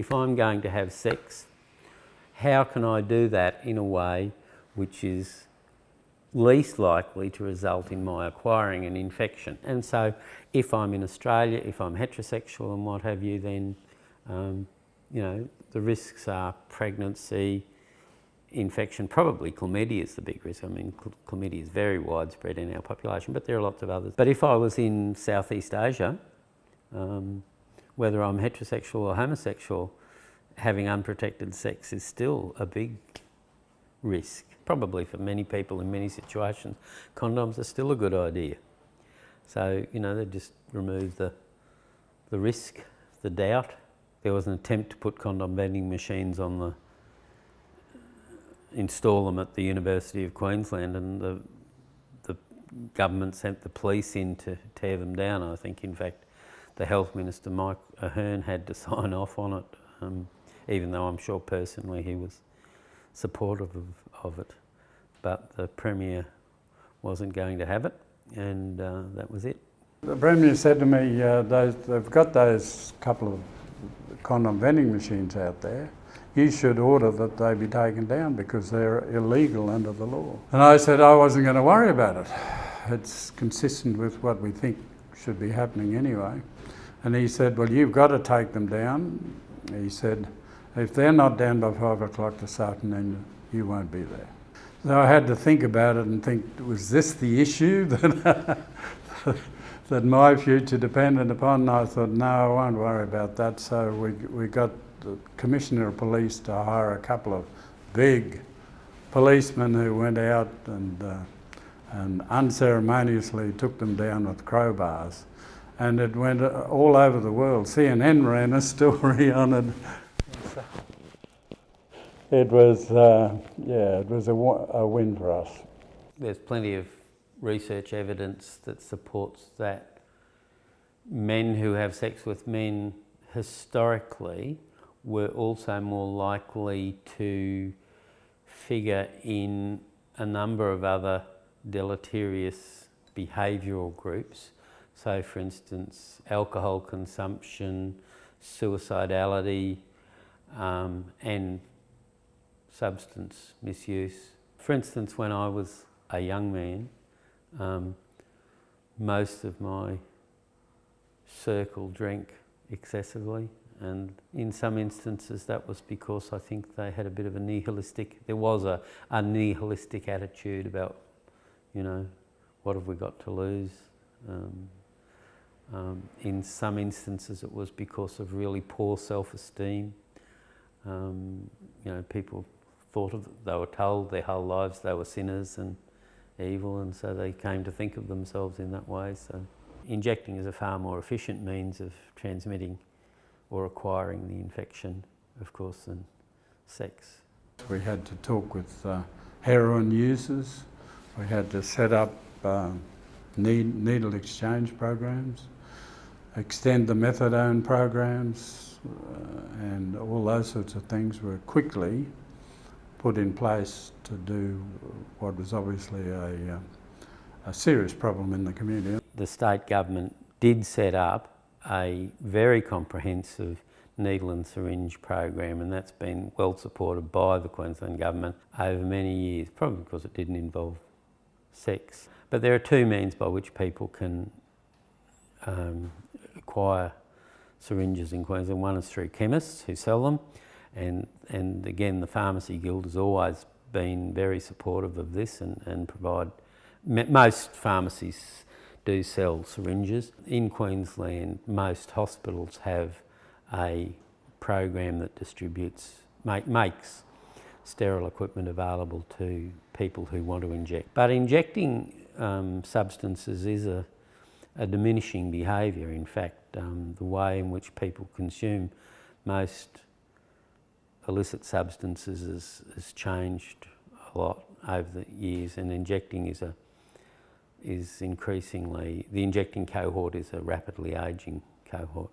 if I'm going to have sex, how can I do that in a way which is least likely to result in my acquiring an infection? And so if I'm in Australia, if I'm heterosexual and what have you, then the risks are pregnancy, infection, probably chlamydia is the big risk. I mean, chlamydia is very widespread in our population, but there are lots of others. But if I was in Southeast Asia, whether I'm heterosexual or homosexual, having unprotected sex is still a big risk. Probably for many people in many situations, condoms are still a good idea. So, they just remove the risk, the doubt. There was an attempt to put condom vending machines install them at the University of Queensland, and the government sent the police in to tear them down. I think, in fact, the Health Minister, Mike Ahern, had to sign off on it, even though I'm sure personally he was supportive of it. But the Premier wasn't going to have it, and that was it. The Premier said to me, they've got those couple of condom vending machines out there. You should order that they be taken down because they're illegal under the law. And I said I wasn't going to worry about it. It's consistent with what we think should be happening anyway. And he said, well, you've got to take them down. He said, if they're not down by 5 o'clock this afternoon, you won't be there. So I had to think about it and think, was this the issue that that my future depended upon? And I thought, no, I won't worry about that. So we got the Commissioner of Police to hire a couple of big policemen who went out and unceremoniously took them down with crowbars. And it went all over the world. CNN ran a story on it. It was, it was a win for us. There's plenty of research evidence that supports that men who have sex with men historically were also more likely to figure in a number of other deleterious behavioural groups. So, for instance, alcohol consumption, suicidality, and substance misuse. For instance, when I was a young man, most of my circle drank excessively, and in some instances that was because I think they had a bit of a nihilistic attitude about, what have we got to lose? In some instances it was because of really poor self-esteem. People they were told their whole lives they were sinners and evil, and so they came to think of themselves in that way. So injecting is a far more efficient means of transmitting or acquiring the infection, of course, than sex. We had to talk with heroin users. We had to set up needle exchange programs, extend the methadone programs, and all those sorts of things were quickly put in place to do what was obviously a serious problem in the community. The state government did set up a very comprehensive needle and syringe program, and that's been well supported by the Queensland government over many years, probably because it didn't involve sex. But there are two means by which people can acquire syringes in Queensland. One is through chemists who sell them, and again the Pharmacy Guild has always been very supportive of this and provide. Most pharmacies do sell syringes. In Queensland, most hospitals have a program that makes sterile equipment available to people who want to inject. But injecting substances is a diminishing behaviour. In fact, the way in which people consume most illicit substances has changed a lot over the years, and injecting is increasingly, the injecting cohort is a rapidly ageing cohort.